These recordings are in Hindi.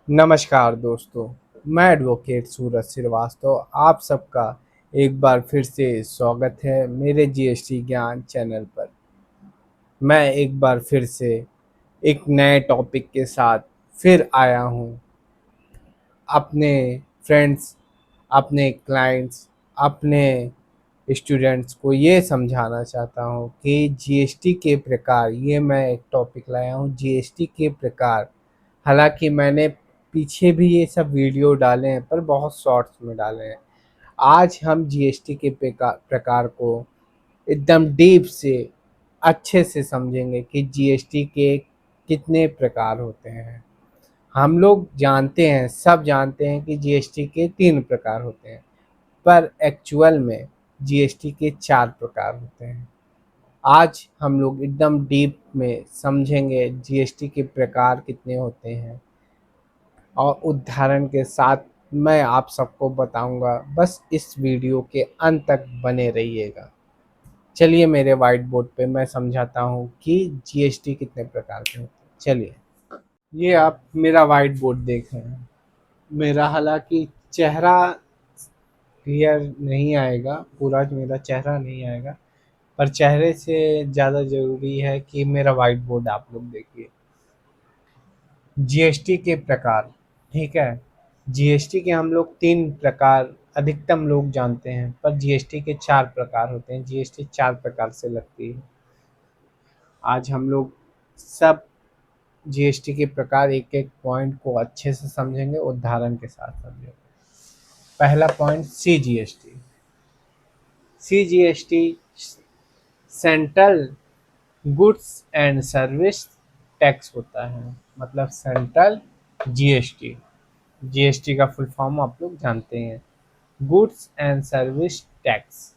नमस्कार दोस्तों, मैं एडवोकेट सूरज श्रीवास्तव आप सबका एक बार फिर से स्वागत है मेरे जीएसटी ज्ञान चैनल पर। मैं एक बार फिर से एक नए टॉपिक के साथ फिर आया हूँ। अपने फ्रेंड्स, अपने क्लाइंट्स, अपने स्टूडेंट्स को ये समझाना चाहता हूँ कि जीएसटी के प्रकार, ये मैं एक टॉपिक लाया हूँ जीएसटी के प्रकार। हालांकि मैंने पीछे भी ये सब वीडियो डाले हैं पर बहुत शॉर्ट्स में डाले हैं। आज हम जीएसटी के प्रकार प्रकार को एकदम डीप से अच्छे से समझेंगे कि जीएसटी के कितने प्रकार होते हैं। हम लोग जानते हैं, सब जानते हैं कि जीएसटी के 3 प्रकार होते हैं, पर एक्चुअल में जीएसटी के 4 प्रकार होते हैं। आज हम लोग एकदम डीप में समझेंगे जीएसटी के प्रकार कितने होते हैं और उदाहरण के साथ मैं आप सबको बताऊंगा। बस इस वीडियो के अंत तक बने रहिएगा। चलिए मेरे व्हाइट बोर्ड पे मैं समझाता हूँ कि जीएसटी कितने प्रकार के होते हैं। चलिए, ये आप मेरा व्हाइट बोर्ड देख रहे हैं। मेरा हालांकि चेहरा क्लियर नहीं आएगा, पूरा मेरा चेहरा नहीं आएगा, पर चेहरे से ज़्यादा ज़रूरी है कि मेरा व्हाइट बोर्ड आप लोग देखिए। जीएसटी के प्रकार, ठीक है। जीएसटी के हम लोग 3 प्रकार अधिकतम लोग जानते हैं, पर जीएसटी के 4 प्रकार होते हैं। जीएसटी 4 प्रकार से लगती है। आज हम लोग सब जीएसटी के प्रकार एक एक पॉइंट को अच्छे से समझेंगे, उदाहरण के साथ समझेंगे। पहला point CGST. CGST central goods and service tax होता है। मतलब सेंट्रल जीएसटी, जीएसटी का फुल फॉर्म आप लोग जानते हैं, गुड्स एंड सर्विस टैक्स।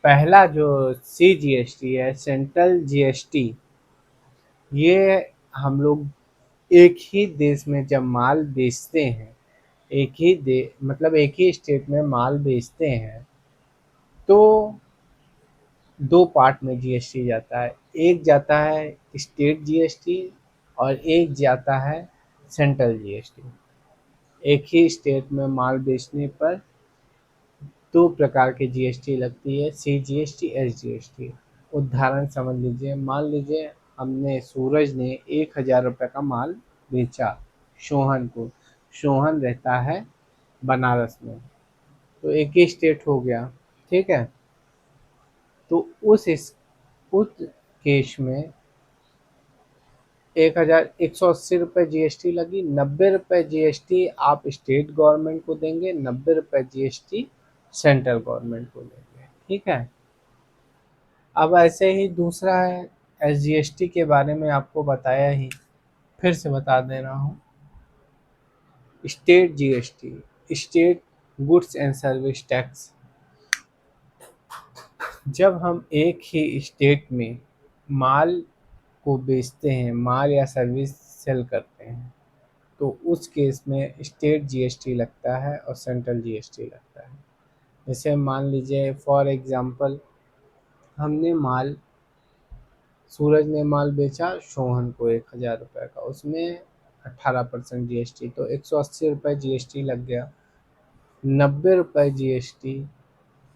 पहला जो सीजीएसटी है, सेंट्रल जीएसटी, ये हम लोग एक ही देश में जब माल बेचते हैं, एक ही दे मतलब एक ही स्टेट में माल बेचते हैं, तो दो पार्ट में जीएसटी जाता है। एक जाता है स्टेट जीएसटी और एक जाता है सेंट्रल जीएसटी। एक ही स्टेट में माल बेचने पर दो प्रकार की जीएसटी लगती है, सीजीएसटी, एसजीएसटी। उदाहरण समझ लीजिए, मान लीजिए हमने सूरज ने 1,000 रुपये का माल बेचा सोहन को। सोहन रहता है बनारस में, तो एक ही स्टेट हो गया, ठीक है। तो उस केस में 1,180 रुपये जीएसटी लगी। 90 रुपये जीएसटी आप स्टेट गवर्नमेंट को देंगे, 90 रुपये जीएसटी सेंट्रल गवर्नमेंट को देंगे, ठीक है। अब ऐसे ही दूसरा है, एसजीएसटी के बारे में आपको बताया ही, फिर से बता दे रहा हूँ। State GST, state goods and service tax. जब हम एक ही स्टेट में माल को बेचते हैं, माल या सर्विस सेल करते हैं, तो उस केस में स्टेट जीएसटी लगता है और सेंट्रल जीएसटी लगता है। जैसे मान लीजिए फॉर एग्जांपल, हमने माल सूरज ने माल बेचा सोहन को 1,000 रुपये का, उसमें 18% जीएसटी, तो 180 रुपये जीएसटी लग गया। 90 रुपये जीएसटी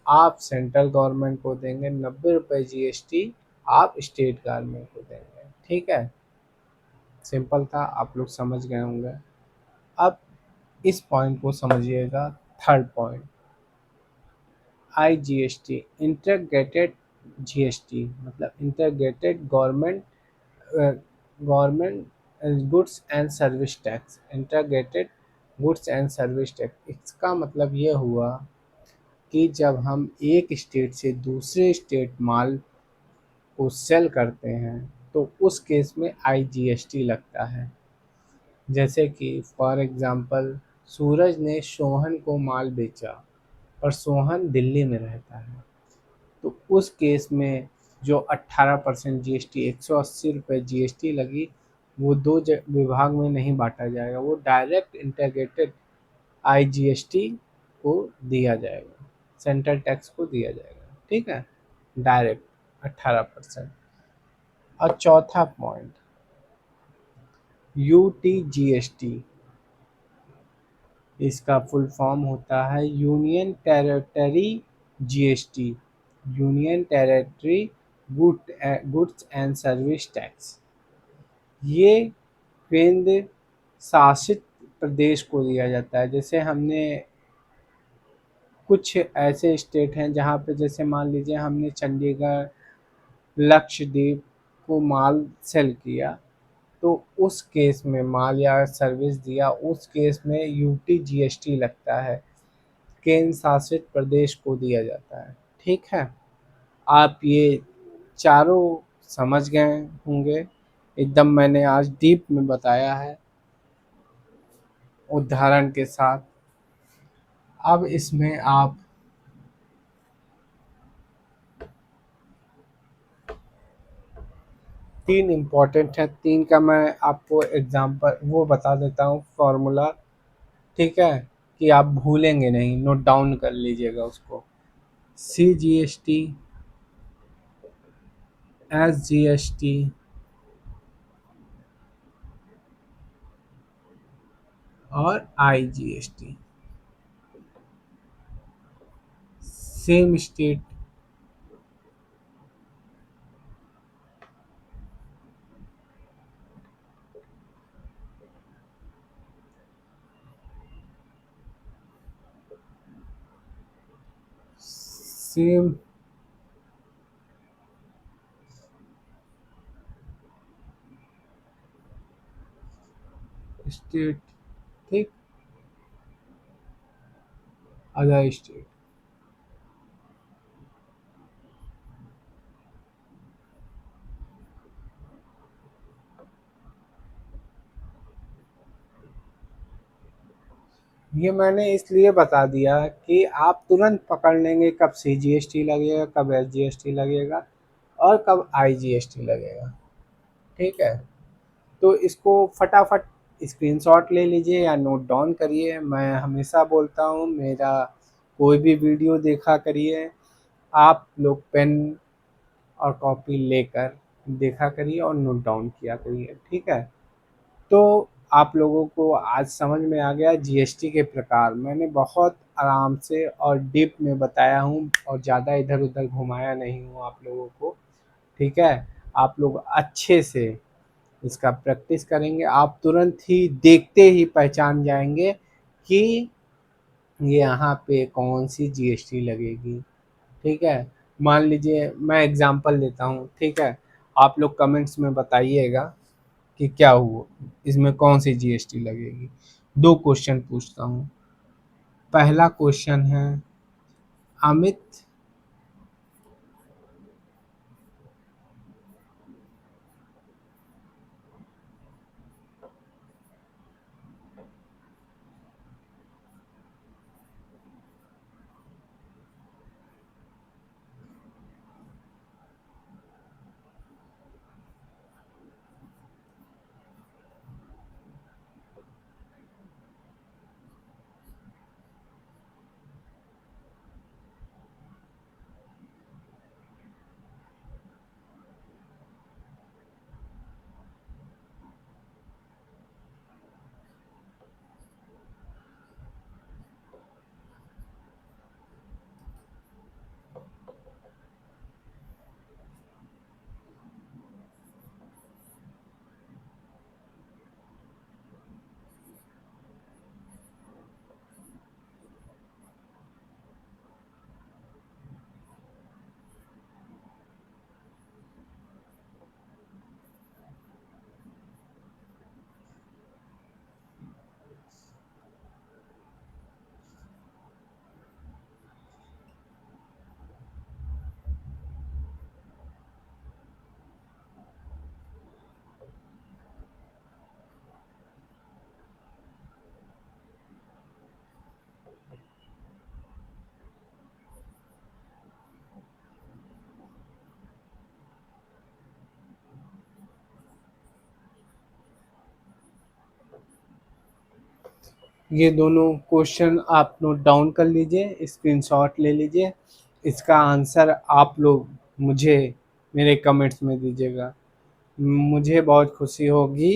आप सेंट्रल गवर्नमेंट को देंगे, 90 रुपये जीएसटी आप स्टेट गवर्नमेंट को देंगे, ठीक है। सिंपल था, आप लोग समझ गए होंगे। अब इस पॉइंट को समझिएगा। Third point, IGST, integrated GST, मतलब integrated government government goods and service tax. Integrated goods and service tax, इसका मतलब ये हुआ कि जब हम एक स्टेट से दूसरे स्टेट माल को सेल करते हैं, तो उस केस में आईजीएसटी लगता है। जैसे कि फॉर एग्जांपल, सूरज ने सोहन को माल बेचा और सोहन दिल्ली में रहता है, तो उस केस में जो 18% जीएसटी, 180 रुपये जीएसटी लगी, वो दो विभाग में नहीं बांटा जाएगा, वो डायरेक्ट इंटीग्रेटेड आईजीएसटी को दिया जाएगा, सेंट्रल टैक्स को दिया जाएगा, ठीक है, डायरेक्ट 18%। और चौथा पॉइंट, UTGST, इसका फुल फॉर्म होता है union territory GST, union territory goods and service tax. ये केंद्र शासित प्रदेश को दिया जाता है। जैसे हमने कुछ ऐसे स्टेट हैं जहाँ पे, जैसे मान लीजिए हमने चंडीगढ़, लक्षद्वीप को माल सेल किया, तो उस केस में माल या सर्विस दिया, उस केस में यूटी जीएसटी लगता है, केंद्र शासित प्रदेश को दिया जाता है। ठीक है, आप ये चारों समझ गए होंगे, एकदम मैंने आज डीप में बताया है उदाहरण के साथ। अब इसमें आप तीन इम्पोर्टेंट है, तीन का मैं आपको एग्जांपल वो बता देता हूँ फॉर्मूला। ठीक है, कि आप भूलेंगे नहीं, नोट डाउन कर लीजिएगा उसको। CGST, SGST और IGST। Same state, same state, ठीक, अदर स्टेट। ये मैंने इसलिए बता दिया कि आप तुरंत पकड़ लेंगे कब CGST लगेगा, कब SGST लगेगा और कब IGST लगेगा। ठीक है, तो इसको फटाफट स्क्रीनशॉट ले लीजिए या नोट डाउन करिए। मैं हमेशा बोलता हूँ, मेरा कोई भी वीडियो देखा करिए, आप लोग पेन और कॉपी लेकर देखा करिए और नोट डाउन किया करिए। ठीक है, तो आप लोगों को आज समझ में आ गया जीएसटी के प्रकार। मैंने बहुत आराम से और डीप में बताया हूँ और ज़्यादा इधर उधर घुमाया नहीं हूँ आप लोगों को। ठीक है, आप लोग अच्छे से इसका प्रैक्टिस करेंगे, आप तुरंत ही देखते ही पहचान जाएंगे कि ये यहाँ पे कौन सी जीएसटी लगेगी। ठीक है, मान लीजिए मैं एग्जांपल देता हूँ। ठीक है, आप लोग कमेंट्स में बताइएगा कि क्या हुआ, इसमें कौन सी जीएसटी लगेगी। दो क्वेश्चन पूछता हूँ। पहला क्वेश्चन है, अमित ये दोनों क्वेश्चन आप नोट डाउन कर लीजिए, स्क्रीनशॉट ले लीजिए। इसका आंसर आप लोग मुझे मेरे कमेंट्स में दीजिएगा। मुझे बहुत खुशी होगी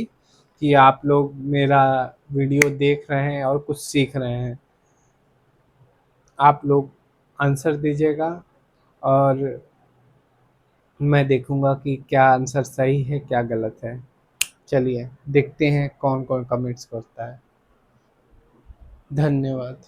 कि आप लोग मेरा वीडियो देख रहे हैं और कुछ सीख रहे हैं। आप लोग आंसर दीजिएगा और मैं देखूंगा कि क्या आंसर सही है क्या गलत है। चलिए देखते हैं कौन कौन कमेंट्स करता है। धन्यवाद।